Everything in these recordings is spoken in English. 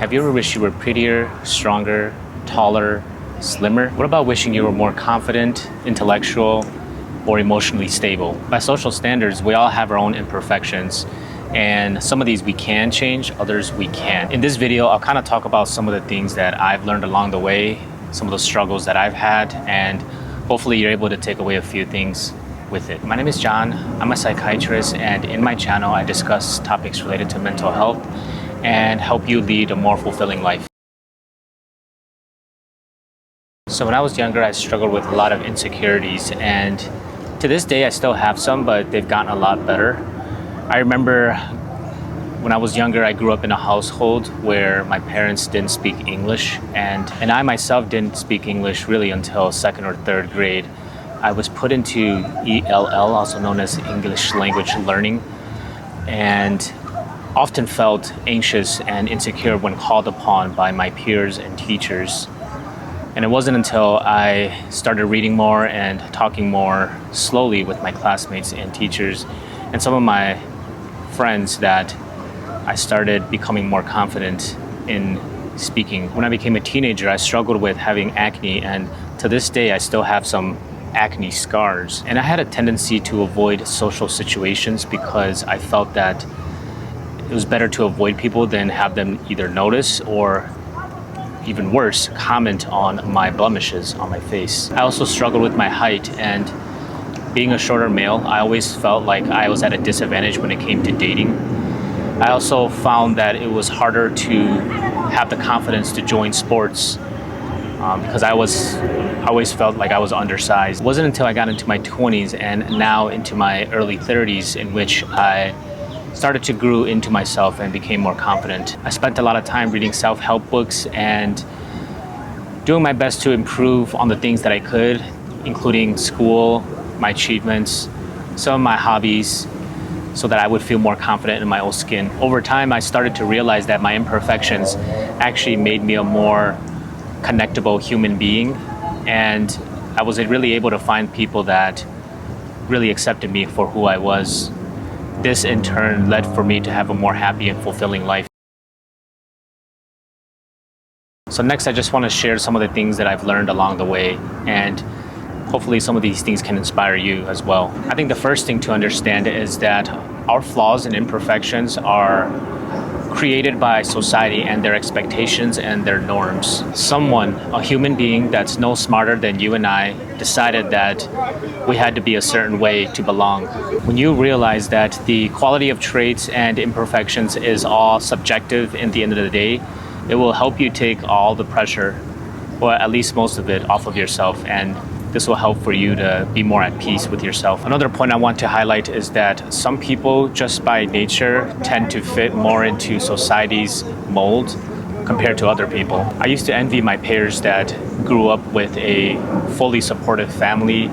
Have you ever wished you were prettier, stronger, taller, slimmer? What about wishing you were more confident, intellectual, or emotionally stable? By social standards, we all have our own imperfections, and some of these we can change, others we can't. In this video, I'll kind of talk about some of the things that I've learned along the way, some of the struggles that I've had, and hopefully you're able to take away a few things with it. My name is John. I'm a psychiatrist, and in my channel, I discuss topics related to mental health and help you lead a more fulfilling life. So when I was younger, I struggled with a lot of insecurities, and to this day, I still have some, but they've gotten a lot better. I remember when I was younger, I grew up in a household where my parents didn't speak English, and I myself didn't speak English really until second or third grade. I was put into ELL, also known as English Language Learning, and often felt anxious and insecure when called upon by my peers and teachers. And it wasn't until I started reading more and talking more slowly with my classmates and teachers and some of my friends that I started becoming more confident in speaking. When I became a teenager, I struggled with having acne, and to this day I still have some acne scars. And I had a tendency to avoid social situations because I felt that it was better to avoid people than have them either notice or, even worse, comment on my blemishes on my face. I also struggled with my height, and being a shorter male, I always felt like I was at a disadvantage when it came to dating. I also found that it was harder to have the confidence to join sports because I always felt like I was undersized. It wasn't until I got into my 20s and now into my early 30s in which I started to grow into myself and became more confident. I spent a lot of time reading self-help books and doing my best to improve on the things that I could, including school, my achievements, some of my hobbies, so that I would feel more confident in my own skin. Over time, I started to realize that my imperfections actually made me a more connectable human being, and I was really able to find people that really accepted me for who I was. This in turn led for me to have a more happy and fulfilling life. So next, I just want to share some of the things that I've learned along the way, and hopefully some of these things can inspire you as well. I think the first thing to understand is that our flaws and imperfections are created by society and their expectations and their norms. Someone, a human being that's no smarter than you and I, decided that we had to be a certain way to belong. When you realize that the quality of traits and imperfections is all subjective in the end of the day, it will help you take all the pressure, or at least most of it, off of yourself, and this will help for you to be more at peace with yourself. Another point I want to highlight is that some people, just by nature, tend to fit more into society's mold compared to other people. I used to envy my peers that grew up with a fully supportive family.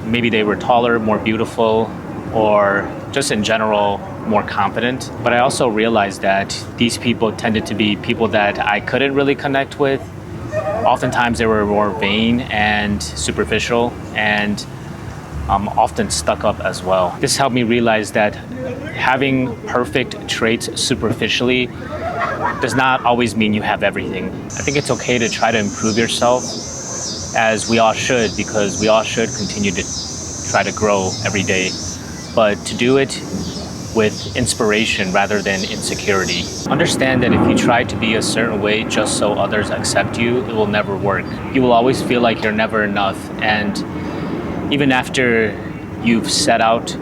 Maybe they were taller, more beautiful, or just in general more confident. But I also realized that these people tended to be people that I couldn't really connect with. Oftentimes they were more vain and superficial, and often stuck up as well. This helped me realize that having perfect traits superficially does not always mean you have everything. I think it's okay to try to improve yourself, as we all should, because we all should continue to try to grow every day, but to do it with inspiration rather than insecurity. Understand that if you try to be a certain way just so others accept you, it will never work. You will always feel like you're never enough, and even after you've set out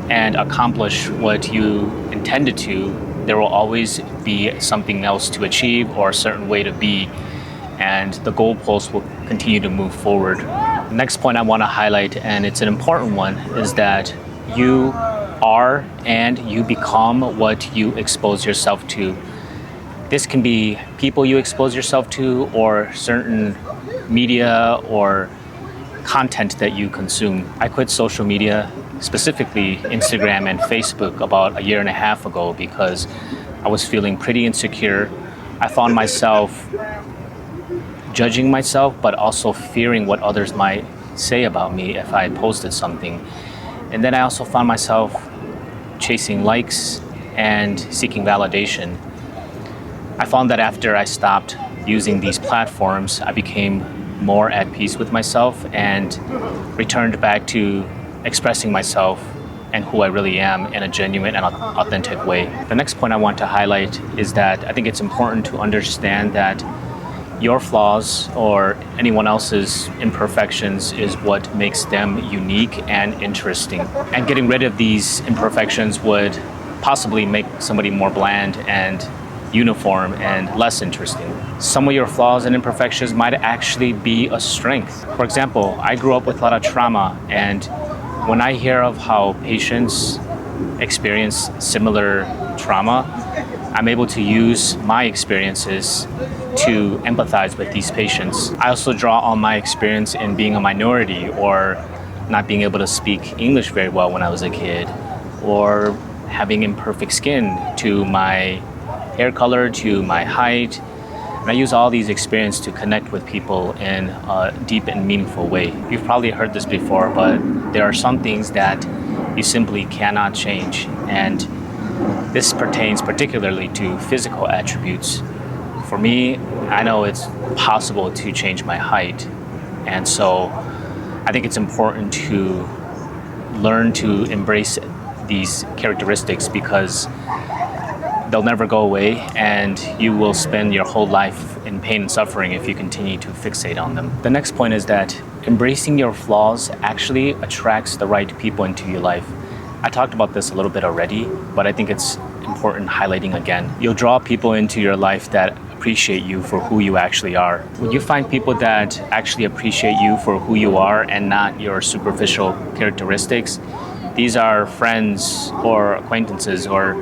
and accomplished what you intended to, there will always be something else to achieve or a certain way to be, and the goalposts will continue to move forward. The next point I want to highlight, and it's an important one, is that you are and you become what you expose yourself to. This can be people you expose yourself to, or certain media or content that you consume. I quit social media, specifically Instagram and Facebook, about a year and a half ago because I was feeling pretty insecure. I found myself judging myself, but also fearing what others might say about me if I posted something. And then I also found myself chasing likes and seeking validation. I found that after I stopped using these platforms, I became more at peace with myself and returned back to expressing myself and who I really am in a genuine and authentic way. The next point I want to highlight is that I think it's important to understand that your flaws or anyone else's imperfections is what makes them unique and interesting. And getting rid of these imperfections would possibly make somebody more bland and uniform and less interesting. Some of your flaws and imperfections might actually be a strength. For example, I grew up with a lot of trauma, and when I hear of how patients experience similar trauma, I'm able to use my experiences to empathize with these patients. I also draw on my experience in being a minority or not being able to speak English very well when I was a kid, or having imperfect skin, to my hair color, to my height. And I use all these experiences to connect with people in a deep and meaningful way. You've probably heard this before, but there are some things that you simply cannot change. And this pertains particularly to physical attributes. For me, I know it's possible to change my height. And so I think it's important to learn to embrace these characteristics, because they'll never go away, and you will spend your whole life in pain and suffering if you continue to fixate on them. The next point is that embracing your flaws actually attracts the right people into your life. I talked about this a little bit already, but I think it's important highlighting again. You'll draw people into your life that appreciate you for who you actually are. When you find people that actually appreciate you for who you are and not your superficial characteristics, these are friends or acquaintances or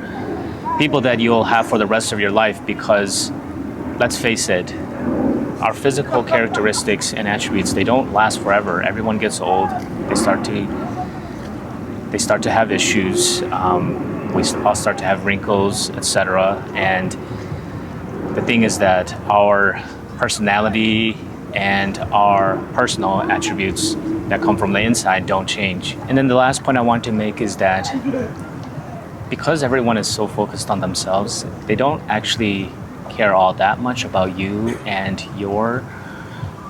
people that you'll have for the rest of your life, because let's face it, our physical characteristics and attributes, they don't last forever. Everyone gets old. They start to have issues. We all start to have wrinkles, etc. And the thing is that our personality and our personal attributes that come from the inside don't change. And then the last point I want to make is that because everyone is so focused on themselves, they don't actually care all that much about you and your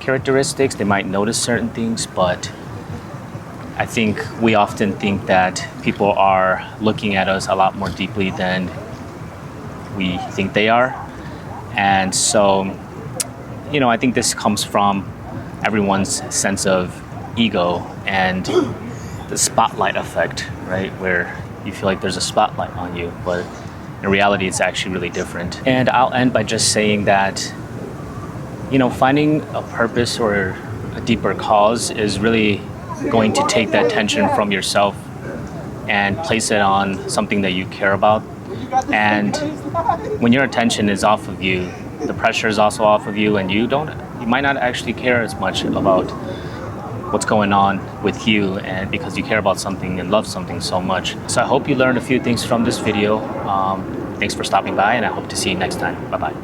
characteristics. They might notice certain things, but I think we often think that people are looking at us a lot more deeply than we think they are. And so, I think this comes from everyone's sense of ego and the spotlight effect, right? Where you feel like there's a spotlight on you, but in reality, it's actually really different. And I'll end by just saying that, finding a purpose or a deeper cause is really going to take that tension from yourself and place it on something that you care about. And when your attention is off of you, the pressure is also off of you, and you might not actually care as much about what's going on with you, and because you care about something and love something so much. So I hope you learned a few things from this video. Thanks for stopping by, and I hope to see you next time. Bye-bye.